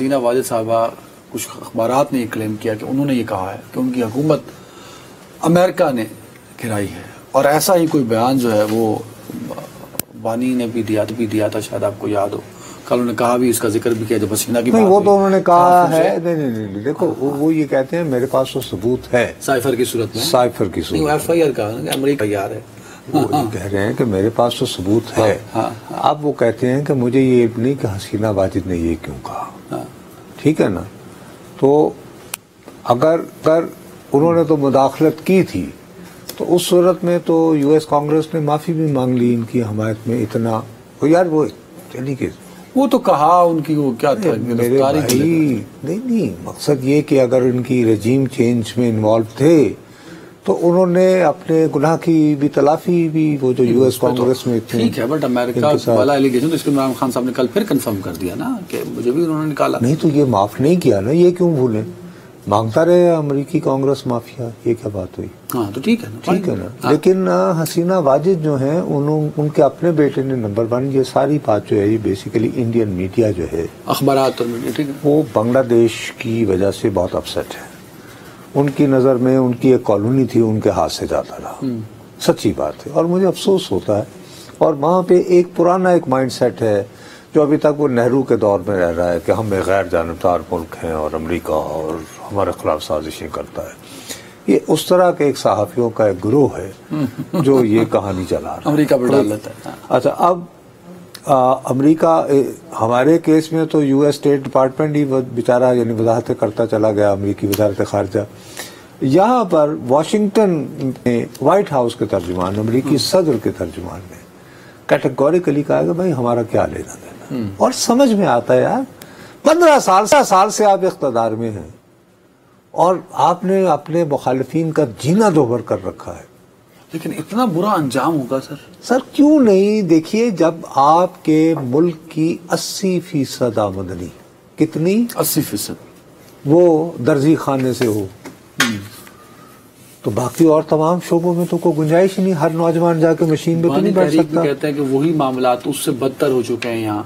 حسینہ واجد صاحبہ کچھ اخبارات نے یہ کلیم کیا کہ انہوں نے یہ کہا ہے کہ ان کی حکومت امریکہ نے گرائی ہے، اور ایسا ہی کوئی بیان جو ہے وہ بانی نے بھی دیا تھا، شاید آپ کو یاد ہو۔ کل انہوں نے کہا بھی، اس کا ذکر بھی کیا جب حسینہ کی نہیں، وہ تو انہوں نے کہا ہے نہیں دیکھو وہ یہ کہتے ہیں میرے پاس تو ثبوت ہے سائفر کی صورت میں، سائفر کی صورت ایف آئی آر کہا کہ امریکہ تیار ہے، وہ یہ کہہ رہے ہیں کہ میرے پاس تو ثبوت ہے۔ اب وہ کہتے ہیں کہ مجھے یہ نہیں کہ حسینہ واجد نے یہ کیوں کہا، ٹھیک ہے نا؟ تو اگر انہوں نے تو مداخلت کی تھی تو اس صورت میں تو یو ایس کانگریس نے معافی بھی مانگ لی ان کی حمایت میں۔ اتنا یار وہ یعنی کہ وہ تو کہا ان کی وہ کیا تھا، میرے بھائی نہیں مقصد یہ کہ اگر ان کی رجیم چینج میں انوالو تھے تو انہوں نے اپنے گناہ کی بھی تلافی بھی وہ جو یو ایس کانگریس میں تھے، ٹھیک ہے، بٹ امریکہ والا ایلیگیشن تو اس کو عمران خان صاحب نے کل پھر کنفرم کر دیا نا کہ مجھے بھی انہوں نے نکالا نہیں، تو یہ معاف نہیں کیا نا، یہ کیوں بھولیں؟ مانگتا رہے امریکی کانگریس معافیا، یہ کیا بات ہوئی؟ ہاں تو ٹھیک ہے نا، لیکن حسینہ واجد جو ہیں ان کے اپنے بیٹے نے نمبر 1 یہ ساری بات جو ہے یہ بیسیکلی انڈین میڈیا جو ہے، اخبارات اور میڈیا، ٹھیک ہے، وہ بنگلہ دیش کی وجہ سے بہت اپسیٹ ہے۔ ان کی نظر میں ان کی ایک کالونی تھی، ان کے ہاتھ سے جاتا رہا، سچی بات ہے، اور مجھے افسوس ہوتا ہے۔ اور وہاں پہ ایک پرانا ایک مائنڈ سیٹ ہے جو ابھی تک وہ نہرو کے دور میں رہ رہا ہے کہ ہم ایک غیر جانبدار ملک ہیں اور امریکہ اور ہمارے خلاف سازشیں کرتا ہے۔ یہ اس طرح کے ایک صحافیوں کا ایک گروہ ہے جو یہ کہانی چلا رہا ہے، امریکہ پر ڈال لیتا ہے۔ اچھا، اب امریکہ ہمارے کیس میں تو یو ایس اسٹیٹ ڈپارٹمنٹ ہی بیچارہ یعنی وضاحتیں کرتا چلا گیا، امریکی وزارت خارجہ۔ یہاں پر واشنگٹن میں وائٹ ہاؤس کے ترجمان، امریکی صدر کے ترجمان نے کیٹیگوریکلی کہا کہ بھائی ہمارا کیا لینا دینا، اور سمجھ میں آتا ہے یار 15 سال سے آپ اقتدار میں ہیں اور آپ نے اپنے مخالفین کا جینا دوبھر کر رکھا ہے، لیکن اتنا برا انجام ہوگا سر کیوں نہیں؟ دیکھیے جب آپ کے ملک کی 80% آمدنی، کتنی؟ 80% وہ درزی خانے سے ہو تو باقی اور تمام شعبوں میں تو کوئی گنجائش ہی نہیں۔ ہر نوجوان جا کے مشین پہ تو نہیں بیٹھ سکتا۔ کہتے ہیں کہ وہی معاملات اس سے بدتر ہو چکے ہیں یہاں،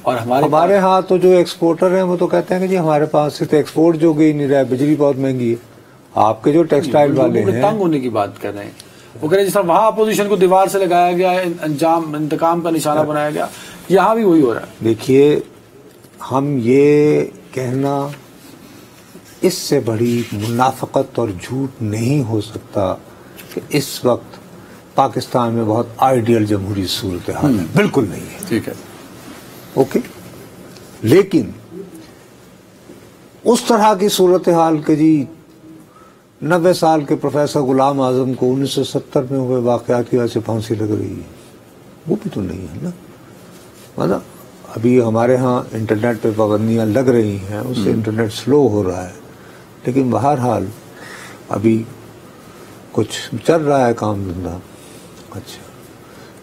اور ہمارے ہاں تو جو ایکسپورٹر ہیں وہ تو کہتے ہیں کہ جی ہمارے پاس سے تو ایکسپورٹ جو گئی نہیں رہا ہے، بجلی بہت مہنگی ہے۔ آپ کے جو ٹیکسٹائل والے ہیں تنگ ہونے کی بات کر رہے ہیں، وہ کہہ رہے ہیں جس طرح وہاں اپوزیشن کو دیوار سے لگایا گیا، انتقام کا نشانہ بنایا گیا، یہاں بھی وہی ہو رہا ہے۔ دیکھیے ہم یہ کہنا، اس سے بڑی منافقت اور جھوٹ نہیں ہو سکتا کہ اس وقت پاکستان میں بہت آئیڈیل جمہوری صورتحال ہے، بالکل نہیں ہے، ٹھیک ہے، اوکے، لیکن اس طرح کی صورتحال کہ جی 90 سال کے پروفیسر غلام اعظم کو 1970 میں ہوئے واقعات کی وجہ سے پھانسی لگ رہی ہے، وہ بھی تو نہیں ہے نا۔ مطلب ابھی ہمارے ہاں انٹرنیٹ پہ پابندیاں لگ رہی ہیں، اس سے انٹرنیٹ سلو ہو رہا ہے، لیکن بہرحال ابھی کچھ چل رہا ہے کام دھندا۔ اچھا،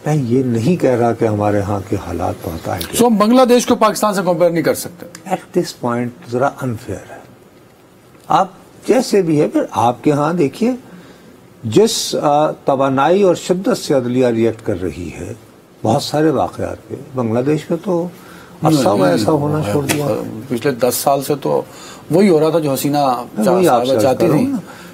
میں یہ نہیں کہہ رہا کہ ہمارے ہاں کے حالات بہت آئے سو ہم بنگلہ دیش کو پاکستان سے کمپیئر نہیں کر سکتے۔ ایٹ دس پوائنٹ ذرا انفیئر ہے۔ آپ جیسے بھی ہے، پھر آپ کے ہاں دیکھیے جس توانائی اور شدت سے عدلیہ ریئیکٹ کر رہی ہے بہت سارے واقعات پہ، بنگلہ دیش میں تو عرصہ ایسا ہونا چھوڑ دیا۔ پچھلے 10 سال سے تو وہی ہو رہا تھا جو حسینہ چاہتی تھی،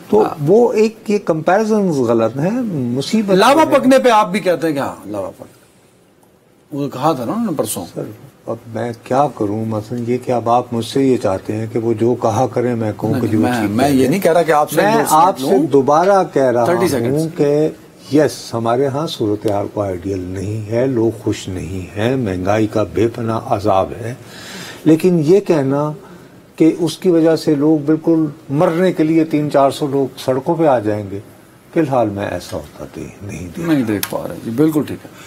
تو وہ ایک یہ کمپیریزن غلط ہے، مصیبت۔ لاوا پکنے پہ آپ بھی کہتے ہیں کہ ہاں لاوا پک، وہ کہا تھا نا انہوں نے پرسوں۔ سر اب میں کیا کروں؟ مثلا یہ کہ اب آپ مجھ سے یہ چاہتے ہیں کہ وہ جو کہا کریں میں کہوں کہ میں یہ نہیں کہہ رہا کہ آپ سے، میں آپ سے دوبارہ کہہ رہا ہوں کہ یس ہمارے ہاں صورتحال کو آئیڈیل نہیں ہے، لوگ خوش نہیں ہیں، مہنگائی کا بے پناہ عذاب ہے، لیکن یہ کہنا کہ اس کی وجہ سے لوگ بالکل مرنے کے لیے 300-400 لوگ سڑکوں پہ آ جائیں گے، فی الحال میں ایسا ہوتا نہیں دیکھ پا رہے، بالکل ٹھیک ہے۔